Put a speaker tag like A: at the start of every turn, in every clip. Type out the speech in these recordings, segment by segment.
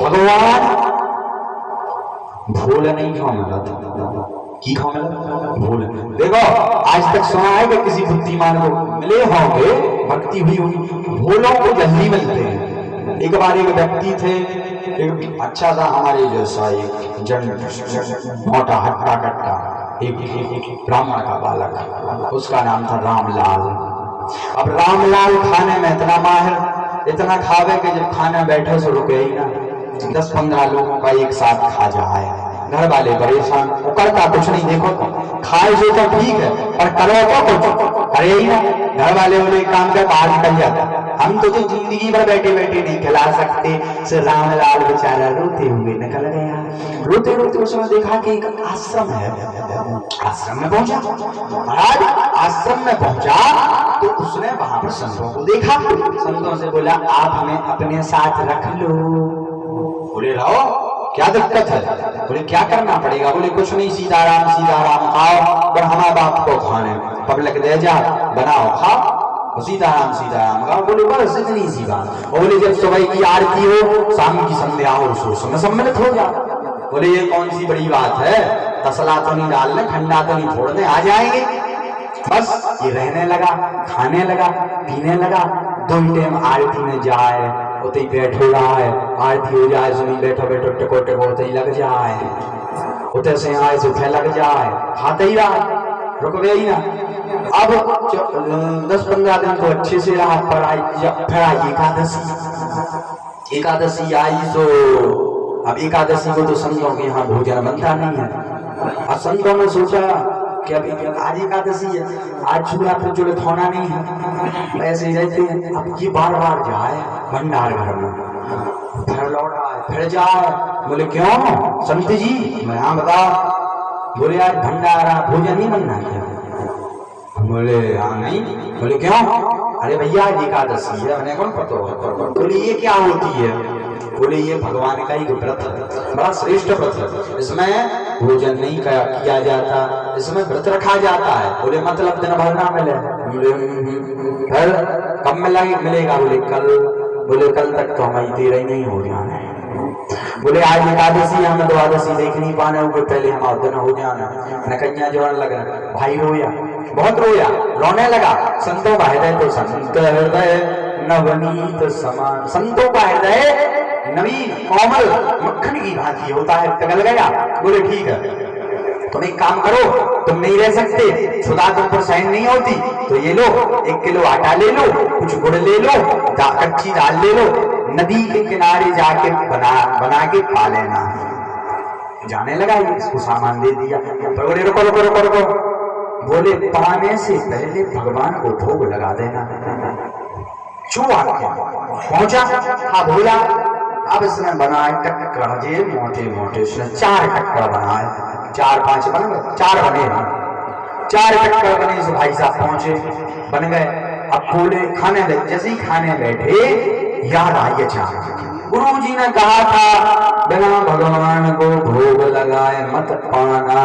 A: भगवान भूल नहीं खाओ मिला की खाओ मिला भूल। देखो आज तक सुना है कि किसी बुद्धिमान को मिले होंगे, भक्ति हुई होगी, भूलों को जल्दी मिलते हैं। एक बार एक व्यक्ति थे, एक अच्छा था हमारे जैसा, एक जन मोटा हट्टा कट्टा, एक ब्राह्मण का बालक, उसका नाम था रामलाल। अब रामलाल खाने में इतना माहिर, इतना खावे कि जब खाना बैठे से रुके ही ना, 10-15 लोगों का एक साथ खा जाए। घर वाले परेशान, वो करता कुछ नहीं, देखो तो खाए जो तो ठीक है पर करो तो कुछ करे ही ना। घर वाले बोले काम कर बाहर निकल जाता, हम तो जिंदगी भर बैठे बैठे नहीं खिला सकते। से रामलाल बेचारा रोते हुए निकल गया। रोते रोते उसने देखा कि एक आश्रम है, आश्रम में पहुंचा। महाराज आश्रम में पहुंचा तो उसने वहां पर संतों को देखा। संतों से बोला आप हमें अपने साथ रख लो। बोले रहो क्या दिक्कत है? बोले क्या करना पड़ेगा? बोले कुछ नहीं, सीताराम सीताराम आओ और हमारे बाप को खाने पब्लिक दे जा बनाओ खाओ, सीताराम सीताराम खाओ। बोले बस इतनी सी बात। बोले जब सुबह की आरती हो, शाम की संध्या हो, उसमें सम्मिलित हो जा। बोले ये कौन सी बड़ी बात है, तसला तो नहीं डालने, ठंडा तो नहीं फोड़ने, आ जाएंगे। बस ये रहने लगा, खाने लगा, पीने लगा। 2 टाइम आरती में जाए, उते ही बैठो रहा है, आरती हो जाए, सुनी बैठो बैठो टको टको उते ही लग जाए, उते से आए सुखे लग जाए, खाते ही रहा, रुक गए ही ना। अब 10-15 दिन तो अच्छे से रहा, पर फिर आई एकादशी। एकादशी आई तो अब एकादशी को तो संतों के यहाँ भोजन बनता नहीं है। अब संतों ने सोचा कि अभी आज एकादशी है, आज चूड़ा फिर जुड़े होना नहीं है, ऐसे ही रहते हैं। अब ये बार बार जाए भंडार घर में, फिर लौट आए, फिर जाए। बोले क्यों संत जी? मैं हाँ बताओ। बोले आज भंडारा भोजन नहीं बनना क्या? बोले हाँ नहीं। बोले क्यों? अरे भैया आज एकादशी है, मैंने कौन पता हो। बोले ये क्या होती है? बोले ये भगवान का ही व्रत है, बड़ा श्रेष्ठ व्रत है, इसमें भोजन नहीं किया जाता, इसमें व्रत रखा जाता है। बोले मतलब दिन भर ना मिले? फिर कब मिलेगा? बोले कल। बोले कल तक तो हमारी देर ही नहीं हो जाना है। बोले आज एकादशी, हमें द्वादशी देख नहीं पाने हुए, पहले हमारा दिन हो जाना। नकैया जोड़ने लगा, भाई रोया, बहुत रोया, रोने लगा। संतों का हृदय तो संत हृदय नवनीत समान, संतों का हृदय नवीन कोमल मक्खन की भांति होता है, टगल गया। बोले ठीक है, तुम एक काम करो, तुम नहीं रह सकते, खुदा तुम पर सहन नहीं होती, तो ये लो 1 किलो आटा ले लो, कुछ गुड़ ले लो, कच्ची दाल ले लो, नदी के किनारे जाके बना के पा लेना। जाने लगा, इसको सामान दे दिया। पर बोले रुको रुको रुको रुको, बोले पाने से पहले भगवान को भोग लगा देना। चूहा पहुंचा, हाँ भोला। अब इसने बनाए टक्कर, जे मोटे मोटे, इसने 4 टक्कर बनाए, 4-5 बन गए, 4 बने, 4 टक्कर बने। इस भाई साहब पहुंचे, बन गए। अब बोले खाने लगे, जैसे ही खाने बैठे याद आई अचानक, गुरु जी ने कहा था बिना भगवान को भोग लगाए मत पाना।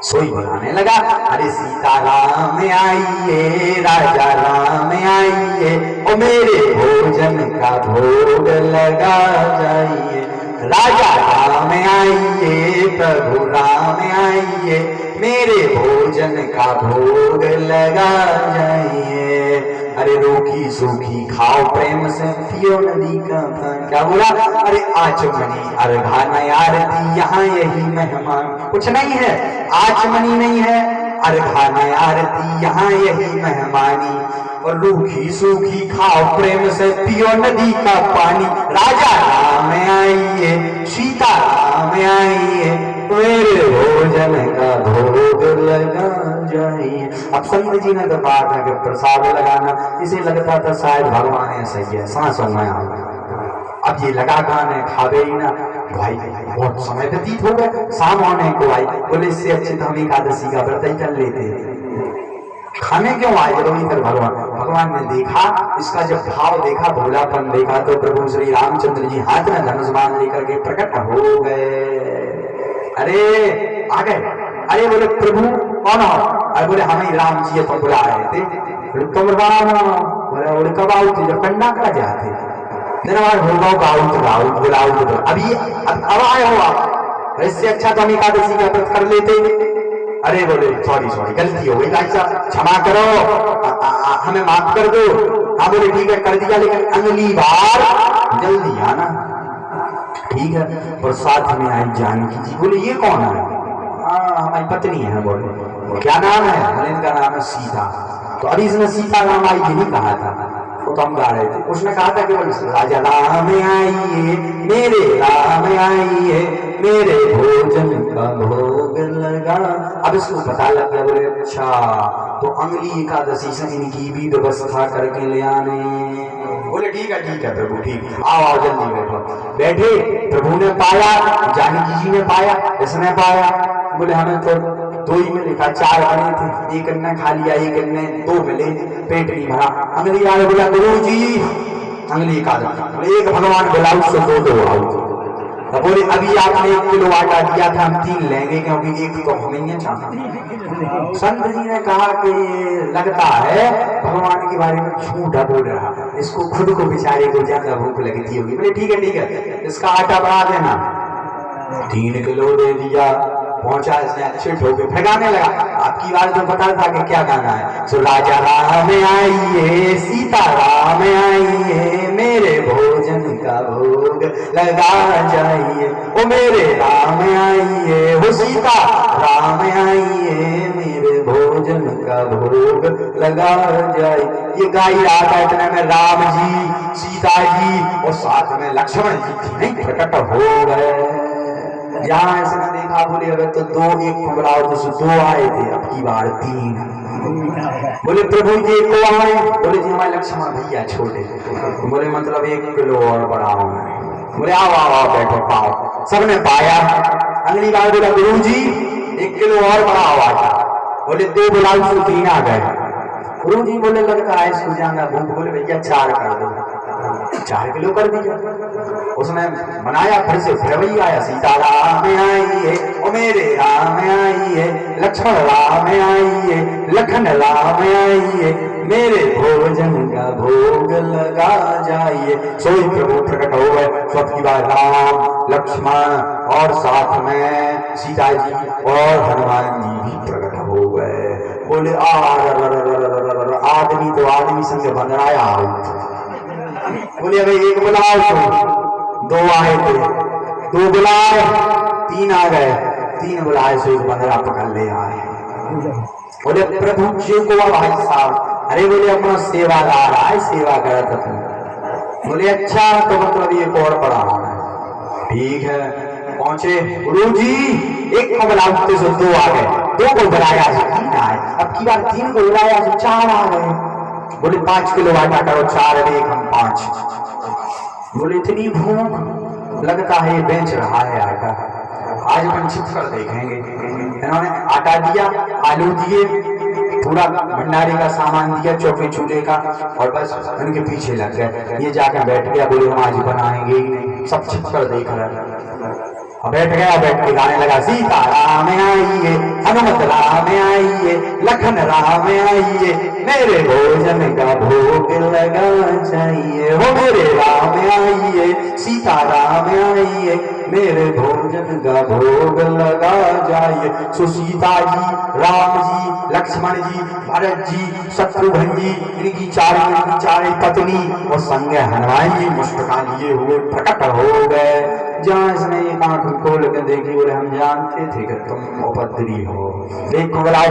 A: सोई बनाने लगा, अरे सीताराम आइए, राजा राम आइए, ओ मेरे भोजन का भोग लगा जाइए। राजा राम आइए, प्रभु राम आइए, मेरे भोजन का भोग लगा जाइए। अरे रोकी सूखी खाओ प्रेम से, पियो नदी का पानी। क्या बोला? अरे आचमनी अर्घा आरती, यहाँ यही मेहमान। कुछ नहीं है, आचमनी नहीं है, अर्घा आरती, यहाँ यही मेहमानी। और रूखी सूखी खाओ प्रेम से, पियो नदी का पानी। राजा राम आइए, सीता राम आइए, मेरे भोजन का भोग लगा जाइए। अब संत जी ने तो कहा था कि प्रसाद लगाना, इसे लगता था शायद भगवान ऐसा ही है, सांसों में आ। अब ये लगा खाने, खावे ही ना। भाई बहुत समय व्यतीत हो गया, शाम होने को आई। बोले इससे अच्छे तो हम एकादशी का व्रत ही कर लेते, खाने क्यों आए? जरूरी फिर भगवान ने देखा, इसका जब भाव देखा, भोलापन देखा, तो प्रभु श्री रामचंद्र जी हाथ में धनुष बाण लेकर के प्रकट हो गए। अरे आ गए। अरे बोले प्रभु कौन हो? अरे बोले हम ही राम जी तो बुला रहे थे। तुम बोले कब आओ थे? जब कंडा करा जाते। दिन भर भोगाओ गाउत बुलाओ अभी अब आए हो आप, इससे अच्छा तो हम एकादशी का व्रत कर लेते। अरे बोले सॉरी गलती हो गई भाई साहब, क्षमा करो, हमें माफ कर दो। हाँ बोले ठीक है कर दिया, लेकिन अगली बार जल्दी आना, ठीक है। और साथ में आई जानकी जी। बोले ये कौन है? हाँ हमारी पत्नी है। बोले क्या नाम है? बोले इनका नाम है सीता। तो अभी इसने सीता राम आई ये नहीं कहा था, वो तो हम गा रहे थे। उसने कहा था कि राजा राम आइए मेरे राम आइए मेरे भोजन का भोग लगा। अब इसको पता लग गया। बोले अच्छा तो अगली एकादशी से इनकी भी व्यवस्था करके ले आने। बोले ठीक है प्रभु ठीक, आओ जल्दी बैठे। प्रभु ने पाया, जानकी जी ने पाया, इसने पाया। बोले हमें तो दो ही मिले था, 4 बने थे, एक ने खा लिया, एक ने 2 मिले, पेट नहीं भरा। अगली बार बोला गुरु जी अगली एकादशी, बोले एक भगवान बुलाओ उससे 2 आओ। तो बोले अभी आपने 1 किलो आटा दिया था, हम 3 लेंगे क्योंकि 1 तो हमें ही चाहते। संत जी ने कहा कि लगता है भगवान के बारे में झूठा बोल रहा, इसको खुद को बेचारे को ज्यादा भूख लगती होगी। बोले ठीक है इसका आटा बढ़ा देना। 3 किलो दे दिया, पहुंचा, इसने अच्छे ठोके फगाने लगा। आपकी बात जो बता था कि क्या गाना है, सो राजा राम आइए सीता राम आइए मेरे भोजन का भोग लगा जाइए। ओ मेरे राम आइए, हो सीता राम आइए मेरे भोजन का भोग लगा जाइए। ये गाई रहा था, इतने में राम जी सीता जी और साथ में लक्ष्मण जी थी नहीं प्रकट हो गए। यहाँ ऐसा देखा। बोले अगर तो 2 1 कुमराओ जैसे 2 आए थे, अब की बार 3। बोले प्रभु जी को आए। बोले जी हमारे लक्ष्मण भैया छोटे। बोले मतलब 1 किलो और बढ़ाओ। बोले आओ बैठो पाओ। सबने पाया। अगली बार बोला गुरु जी 1 किलो और बढ़ाओ आटा। बोले 2 बुलाओ तो 3 आ गए। गुरु जी बोले लड़का है इसको ज्यादा भूख। बोले भैया 4 कर दो। 4 किलो कर दिया। उसने बनाया, फिर वही आया, सीता राम आइए ओ मेरे राम आइए लक्ष्मण राम आइए लखन राम आइए मेरे भोजन का भोग लगा जाइए। सोई प्रभु प्रकट हो गए। सबकी बार राम लक्ष्मण और साथ में सीता जी और हनुमान जी भी प्रकट हो गए। बोले आदमी तो आदमी संग बनाया। बोले अबे 1 बुलाओ तो 2 आए थे, 2 बुलाए 3 आ गए, 3 बुलाए सो 15 पकड़ ले आए। बोले प्रभु जी को भाई साहब, अरे बोले अपना सेवादार आए सेवा करा था। बोले अच्छा तो मतलब ये और बड़ा होना है। ठीक है पहुंचे। गुरु जी 1 को बुलाओ तो 2 आ गए, 2 को बुलाया 3 आए, अब की बार 3 को बुलाया तो 4 आ गए। बोले 5 किलो आटा करो, 4 1 हम 5। बोले इतनी भूख लगता है ये बेच रहा है आटा, आज अपन छिप कर देखेंगे। इन्होंने आटा दिया, आलू दिए, पूरा भंडारे का सामान दिया, चौके चूल्हे का, और बस उनके पीछे लग गए। ये जाकर बैठ गया। बोले हम आज बनाएंगे ही नहीं, सब छिप कर देख रहे। बैठ गया, बैठ के गाने लगा, सीता राम आइए हनुमत राम आइए लखन राम आइए मेरे भोजन का भोग लगा चाहिए। हो मेरे राम आइए सीता राम आइए मेरे भोजन का भोग लगा जाइए। सो सीता जी राम जी लक्ष्मण जी भरत जी शत्रुघ्न जी इनकी चारों पत्नी और संग हनुमान जी मुस्कान लिए हुए प्रकट हो गए। जहाँ इसने एक आंख खोल के देखी। बोले हम जानते थे कि तुम उपद्रवी हो। 1 को बुलाया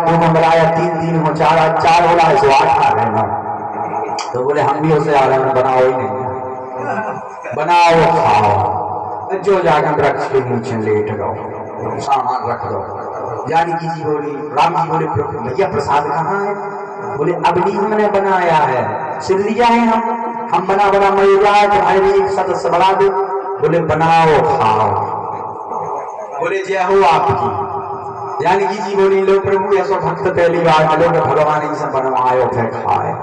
A: 2 को बुलाया 3 हो 4 हो रहा है 8 आ रहे ना। तो बोले हम भी उसे आ रहे हैं, बनाओ ही नहीं, बनाओ खाओ। जो जाकर वृक्ष के नीचे लेट गो, सामान रख दो। जानकी जी बोली, राम जी बोले भैया प्रसाद कहाँ है? बोले अभी हमने बनाया है, सिर दिया है हम बना मर जाए तुम्हारे लिए 1 सदस्य बढ़ा दो। बोले बनाओ खाओ। बोले जय हो आपकी। जानकी जी बोली लो प्रभु ऐसा भक्त पहली बार मिलो कि भगवान ही सब बनवायो फिर खाए,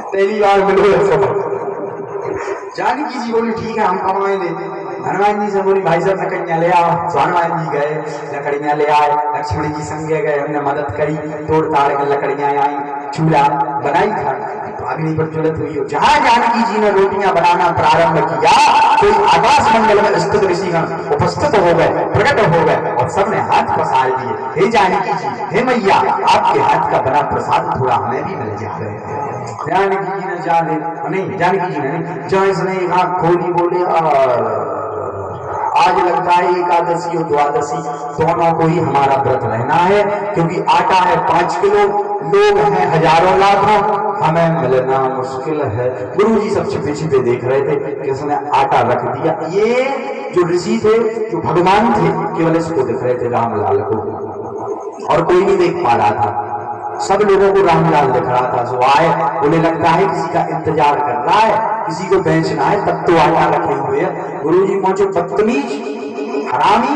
A: पहली बार मिलो ऐसा भक्त। जानकी जी बोली ठीक है हम कमाएंगे। हनुमान जी से बोली भाई साहब लकड़ियां ले आओ। तो हनुमान जी गए, लकड़ियां ले आए। लक्ष्मण जी संगे गए, हमने मदद करी, तोड़ ताड़ के लकड़ियां आई, चूल्हा बनाई था। अग्नि प्रज्वलित हुई हो। जहां जानकी जी ने रोटियां बनाना प्रारंभ किया तो आकाश मंडल में स्थित ऋषिगण उपस्थित हो गए, प्रकट हो गए और सबने हाथ पसार दिए, हे जानकी जी, हे मैया, आपके हाथ का बना प्रसाद थोड़ा हमें भी मिल जाए। जानकी जी ने जानकी जी ने नहीं, जहाँ इसने आंख खोली बोले आज लगता है एकादशी और द्वादशी दोनों को ही हमारा व्रत रहना है, क्योंकि आटा है 5 किलो, लोग हैं हजारों लाखों, हमें मिलना मुश्किल है। गुरु जी सब छिपे छिपे देख रहे थे कि उसने आटा रख दिया। ये जो ऋषि थे, जो भगवान थे, केवल इसको देख रहे थे, रामलाल को, और कोई नहीं देख पा रहा था। सब लोगों को रामलाल दिख रहा था। जो आए बोले लगता है किसी का इंतजार कर रहा है, किसी को बेचना है, तब तो आटा रखे हुए है। गुरु जी पहुंचे, बदतमीज, हरामी,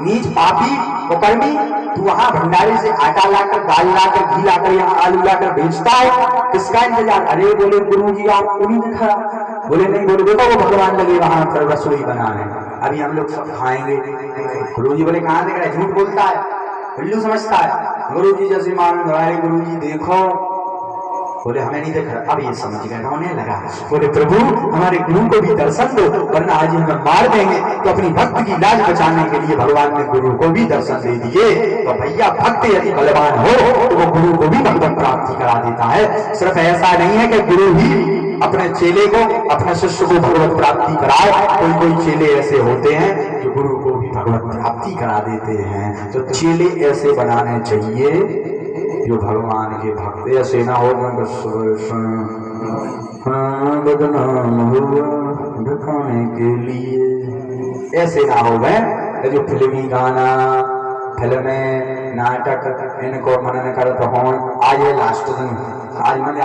A: नीच, पापी, कुकर्मी, तू वहां भंडारे से आटा लाकर, दाल लाकर, घी लाकर, यहाँ आलू लाकर बेचता है, किसका इंतजार? अरे बोले गुरु जी आपको नहीं दिख रहा? बोले नहीं। बोले देखो वो भगवान लगे वहां पर रसोई बनाने, अभी हम लोग सब खाएंगे। गुरु जी बोले कहां दिख रहा है? झूठ बोलता है, उल्लू समझता है। गुरु जी जैसे मान रहे, गुरु जी देखो, बोले हमें नहीं देख रहा। अब ये समझ गए, होने लगा। बोले प्रभु हमारे गुरु को भी दर्शन दो, वरना आज हमें मार देंगे। तो अपनी भक्त की लाज बचाने के लिए भगवान ने गुरु को भी दर्शन दे दिए। तो भैया भक्त यदि बलवान हो तो वो गुरु को भी भगवत प्राप्ति करा देता है। सिर्फ ऐसा नहीं है कि गुरु ही अपने चेले को, अपने शिष्य को भगवत प्राप्ति कराए। कोई कोई चेले ऐसे होते हैं जो गुरु को भी भगवत प्राप्ति करा देते हैं। तो चेले ऐसे बनाने चाहिए जो भगवान के भक्त, ऐसे ना हो बदनाम हुआ दिखाने के लिए, ऐसे ना हो गए जो फिल्मी गाना, फिल्में, नाटक इनको मनन करते हो। आज ये लास्ट दिन, आज मैंने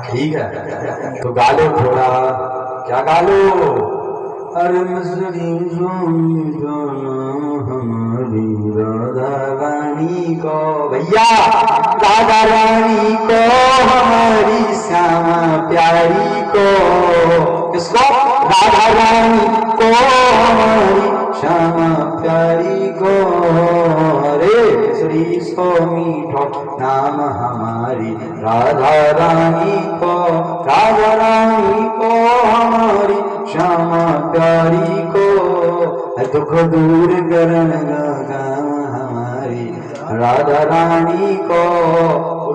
A: ठीक है तो गालो थोड़ा, क्या गालो? अरे मिसरी हमारी राधा रानी को, भैया राधा रानी को, हमारी श्यामा प्यारी को, किसको? राधा रानी को, हमारी श्यामा प्यारी को। रे श्री सो मीठो नाम हमारी राधा रानी को, राधा रानी को, हमारी श्यामा प्यारी को। दुख दूर करन लगा हमारी राधा रानी को,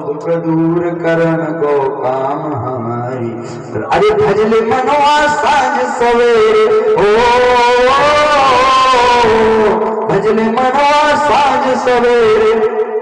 A: दुख दूर करन को काम हमारी। अरे भजले मनवा साँझ सवेरे, ओ भजले मनवा साँझ सवेरे,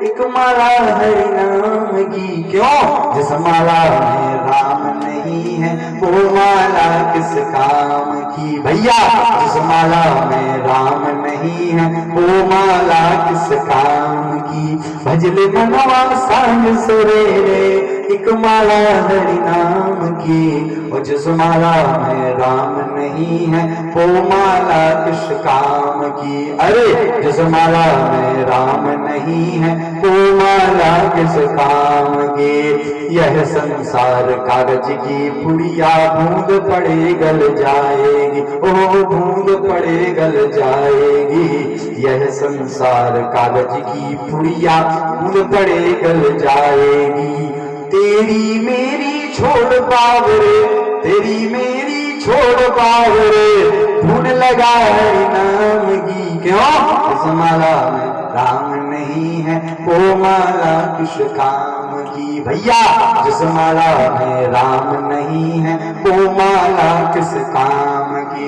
A: एक माला हरि नाम की। क्यों? जिस माला में राम नहीं है वो माला किस काम की? भैया जिस माला में राम नहीं है वो माला किस काम की? भजले मनवा साँझ सवेरे, एक माला हरि नाम की। और जिस माला में राम नहीं है वो माला किस काम की? अरे जिस माला में राम नहीं है वो माला किस काम की? यह संसार कागज की पुड़िया, बूंद पड़े गल जाएगी, ओ बूंद पड़े गल जाएगी। यह संसार कागज की पुड़िया, बूंद पड़े गल जाएगी। तेरी मेरी छोड़ पावरे, तेरी मेरी छोड़ पावरे, धुन लगा है नाम की। क्यों? इस माला में राम नहीं है वो माला किस काम की? भैया जिस माला में राम नहीं है वो माला किस काम की?